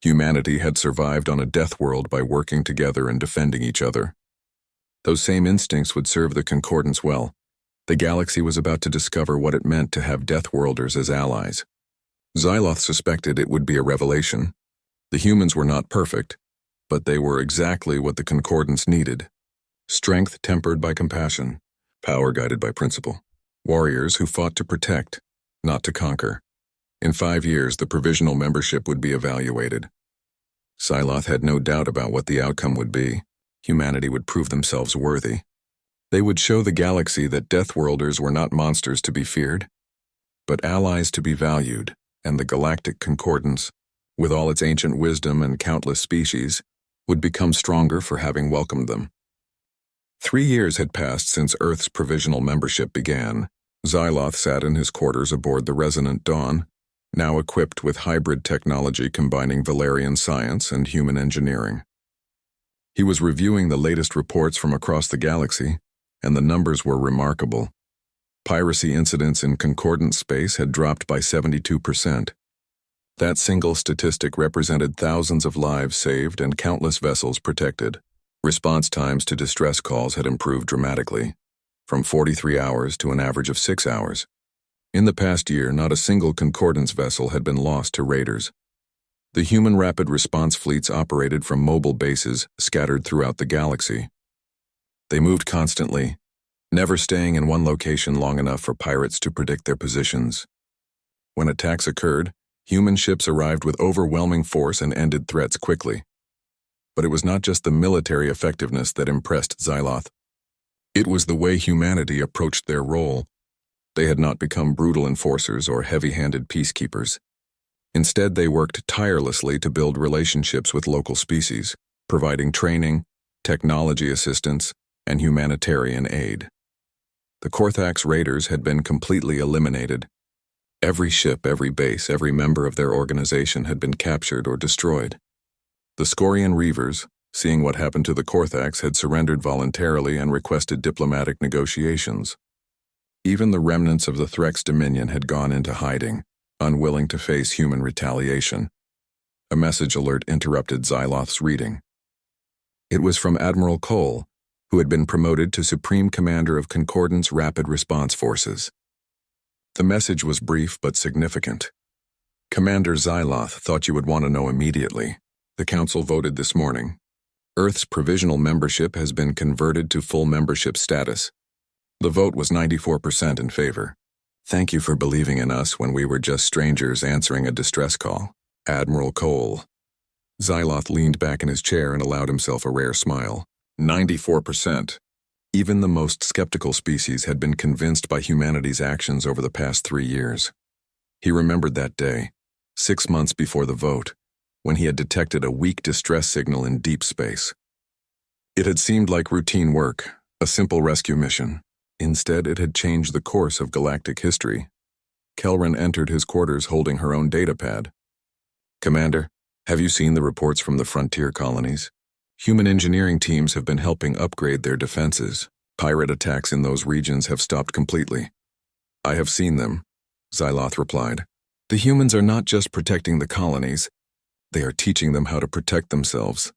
Humanity had survived on a death world by working together and defending each other. Those same instincts would serve the Concordance well. The galaxy was about to discover what it meant to have Deathworlders as allies. Xyloth suspected it would be a revelation. The humans were not perfect, but they were exactly what the Concordance needed. Strength tempered by compassion, power guided by principle. Warriors who fought to protect, not to conquer. In 5 years, the provisional membership would be evaluated. Xyloth had no doubt about what the outcome would be. Humanity would prove themselves worthy. They would show the galaxy that Deathworlders were not monsters to be feared, but allies to be valued, and the Galactic Concordance, with all its ancient wisdom and countless species, would become stronger for having welcomed them. 3 years had passed since Earth's provisional membership began. Xyloth sat in his quarters aboard the Resonant Dawn, now equipped with hybrid technology combining Valerian science and human engineering. He was reviewing the latest reports from across the galaxy, and the numbers were remarkable. Piracy incidents in Concordant space had dropped by 72%. That single statistic represented thousands of lives saved and countless vessels protected. Response times to distress calls had improved dramatically, from 43 hours to an average of 6 hours. In the past year, not a single Concordance vessel had been lost to raiders. The human rapid response fleets operated from mobile bases scattered throughout the galaxy. They moved constantly, never staying in one location long enough for pirates to predict their positions. When attacks occurred, human ships arrived with overwhelming force and ended threats quickly. But it was not just the military effectiveness that impressed Xyloth. It was the way humanity approached their role. They had not become brutal enforcers or heavy-handed peacekeepers. Instead, they worked tirelessly to build relationships with local species, providing training, technology assistance, and humanitarian aid. The Korthax raiders had been completely eliminated. Every ship, every base, every member of their organization had been captured or destroyed. The Scorian Reavers, seeing what happened to the Korthax, had surrendered voluntarily and requested diplomatic negotiations. Even the remnants of the Threx Dominion had gone into hiding, unwilling to face human retaliation. A message alert interrupted Xyloth's reading. It was from Admiral Cole, who had been promoted to Supreme Commander of Concordance Rapid Response Forces. The message was brief but significant. Commander Xyloth thought you would want to know immediately. The Council voted this morning. Earth's provisional membership has been converted to full membership status. The vote was 94% in favor. Thank you for believing in us when we were just strangers answering a distress call. Admiral Cole. Xyloth leaned back in his chair and allowed himself a rare smile. 94%. Even the most skeptical species had been convinced by humanity's actions over the past 3 years. He remembered that day, 6 months before the vote, when he had detected a weak distress signal in deep space. It had seemed like routine work, a simple rescue mission. Instead, it had changed the course of galactic history. Kelrin entered his quarters holding her own datapad. Commander, have you seen the reports from the frontier colonies? Human engineering teams have been helping upgrade their defenses. Pirate attacks in those regions have stopped completely. I have seen them, Xyloth replied. The humans are not just protecting the colonies, They are teaching them how to protect themselves.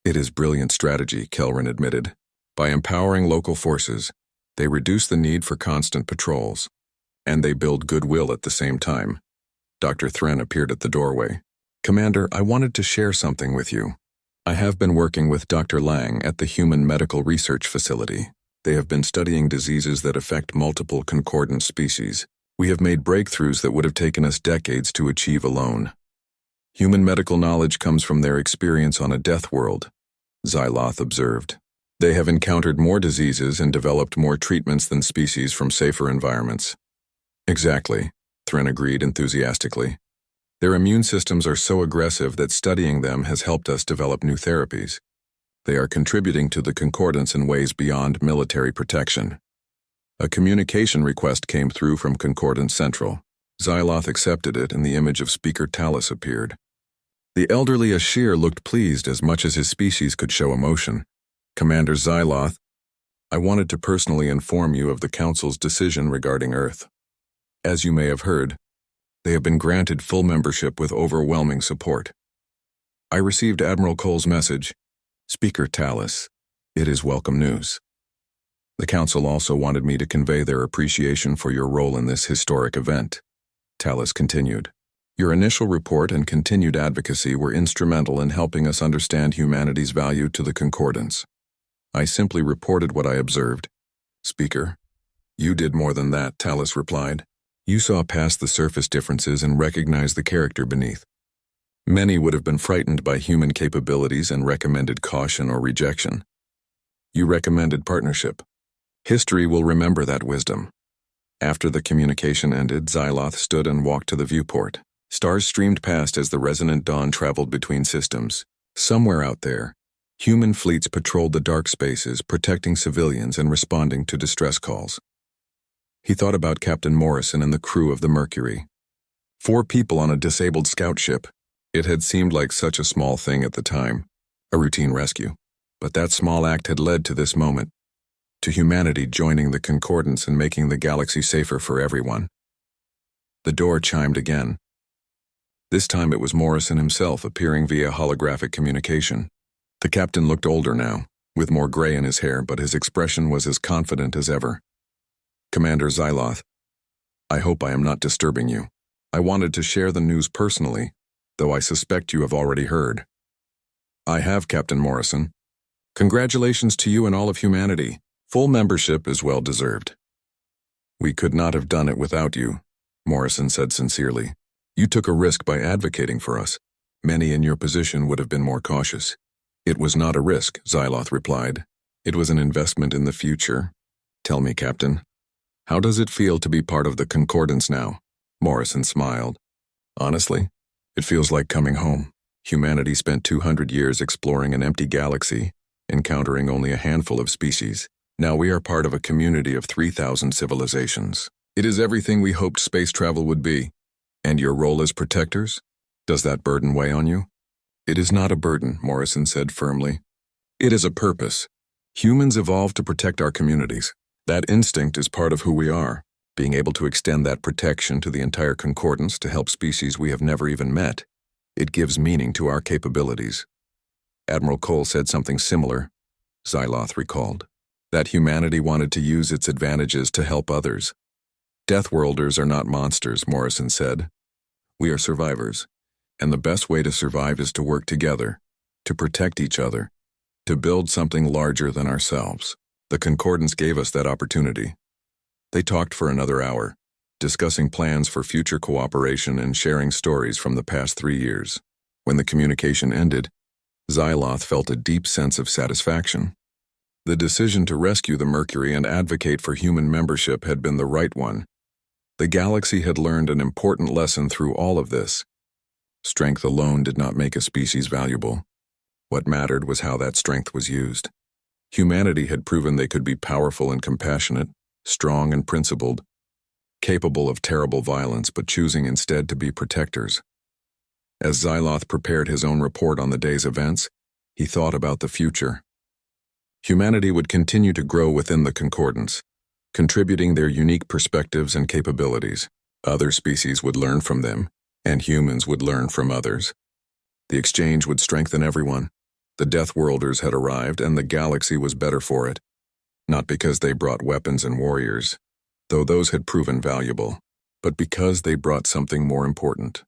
It is brilliant strategy, Kelrin admitted. By empowering local forces, they reduce the need for constant patrols, and they build goodwill at the same time. Dr. Thren appeared at the doorway. Commander, I wanted to share something with you. I have been working with Dr. Lang at the Human Medical Research Facility. They have been studying diseases that affect multiple concordant species. We have made breakthroughs that would have taken us decades to achieve alone. Human medical knowledge comes from their experience on a death world, Xyloth observed. They have encountered more diseases and developed more treatments than species from safer environments. Exactly, Thren agreed enthusiastically. Their immune systems are so aggressive that studying them has helped us develop new therapies. They are contributing to the concordance in ways beyond military protection. A communication request came through from Concordance Central. Xyloth accepted it and the image of Speaker Talus appeared. The elderly Ashir looked pleased as much as his species could show emotion. Commander Xyloth, I wanted to personally inform you of the Council's decision regarding Earth. As you may have heard, they have been granted full membership with overwhelming support. I received Admiral Cole's message. Speaker Talus, it is welcome news. The Council also wanted me to convey their appreciation for your role in this historic event. Talus continued. Your initial report and continued advocacy were instrumental in helping us understand humanity's value to the Concordance. I simply reported what I observed. Speaker, you did more than that, Talus replied. You saw past the surface differences and recognized the character beneath. Many would have been frightened by human capabilities and recommended caution or rejection. You recommended partnership. History will remember that wisdom. After the communication ended, Xyloth stood and walked to the viewport. Stars streamed past as the resonant dawn traveled between systems. Somewhere out there, human fleets patrolled the dark spaces, protecting civilians and responding to distress calls. He thought about Captain Morrison and the crew of the Mercury. 4 people on a disabled scout ship. It had seemed like such a small thing at the time, a routine rescue. But that small act had led to this moment, to humanity joining the Concordance and making the galaxy safer for everyone. The door chimed again. This time it was Morrison himself appearing via holographic communication. The captain looked older now, with more gray in his hair, but his expression was as confident as ever. Commander Xyloth, I hope I am not disturbing you. I wanted to share the news personally, though I suspect you have already heard. I have, Captain Morrison. Congratulations to you and all of humanity. Full membership is well deserved. We could not have done it without you, Morrison said sincerely. You took a risk by advocating for us. Many in your position would have been more cautious. It was not a risk, Xyloth replied. It was an investment in the future. Tell me, Captain, how does it feel to be part of the Concordance now? Morrison smiled. Honestly, it feels like coming home. Humanity spent 200 years exploring an empty galaxy, encountering only a handful of species. Now we are part of a community of 3,000 civilizations. It is everything we hoped space travel would be. And your role as protectors? Does that burden weigh on you? It is not a burden, Morrison said firmly. It is a purpose. Humans evolved to protect our communities. That instinct is part of who we are. Being able to extend that protection to the entire Concordance to help species we have never even met. It gives meaning to our capabilities. Admiral Cole said something similar, Xyloth recalled. That humanity wanted to use its advantages to help others. Deathworlders are not monsters, Morrison said. We are survivors, and the best way to survive is to work together, to protect each other, to build something larger than ourselves. The Concordance gave us that opportunity. They talked for another hour, discussing plans for future cooperation and sharing stories from the past 3 years. When the communication ended, Xyloth felt a deep sense of satisfaction. The decision to rescue the Mercury and advocate for human membership had been the right one. The galaxy had learned an important lesson through all of this. Strength alone did not make a species valuable. What mattered was how that strength was used. Humanity had proven they could be powerful and compassionate, strong and principled, capable of terrible violence but choosing instead to be protectors. As Xyloth prepared his own report on the day's events, he thought about the future. Humanity would continue to grow within the Concordance, contributing their unique perspectives and capabilities. Other species would learn from them, and humans would learn from others. The exchange would strengthen everyone. The Deathworlders had arrived, and the galaxy was better for it. Not because they brought weapons and warriors, though those had proven valuable, but because they brought something more important.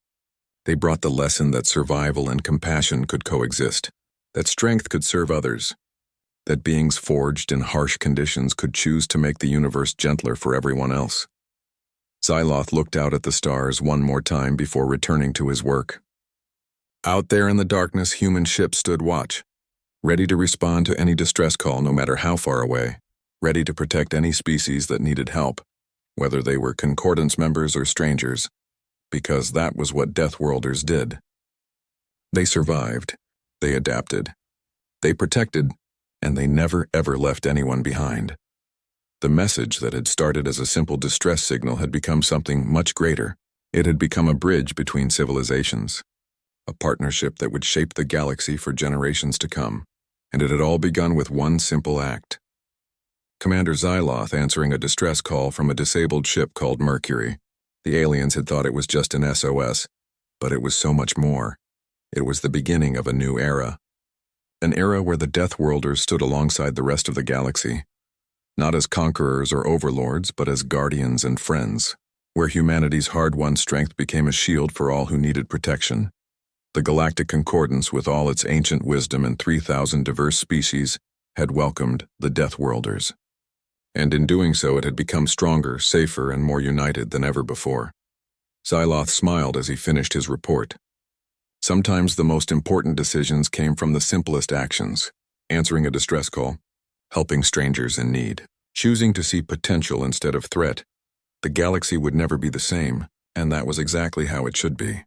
They brought the lesson that survival and compassion could coexist, that strength could serve others, that beings forged in harsh conditions could choose to make the universe gentler for everyone else. Xyloth looked out at the stars one more time before returning to his work. Out there in the darkness, human ships stood watch, ready to respond to any distress call no matter how far away, ready to protect any species that needed help, whether they were Concordance members or strangers, because that was what Deathworlders did. They survived, they adapted, they protected, and they never ever left anyone behind. The message that had started as a simple distress signal had become something much greater. It had become a bridge between civilizations, a partnership that would shape the galaxy for generations to come, and it had all begun with one simple act. Commander Xyloth answering a distress call from a disabled ship called Mercury. The aliens had thought it was just an SOS, but it was so much more. It was the beginning of a new era. An era where the Deathworlders stood alongside the rest of the galaxy, not as conquerors or overlords, but as guardians and friends, where humanity's hard-won strength became a shield for all who needed protection. The Galactic Concordance, with all its ancient wisdom and 3,000 diverse species, had welcomed the Deathworlders. And in doing so, it had become stronger, safer, and more united than ever before. Xyloth smiled as he finished his report. Sometimes the most important decisions came from the simplest actions: answering a distress call, helping strangers in need, choosing to see potential instead of threat. The galaxy would never be the same, and that was exactly how it should be.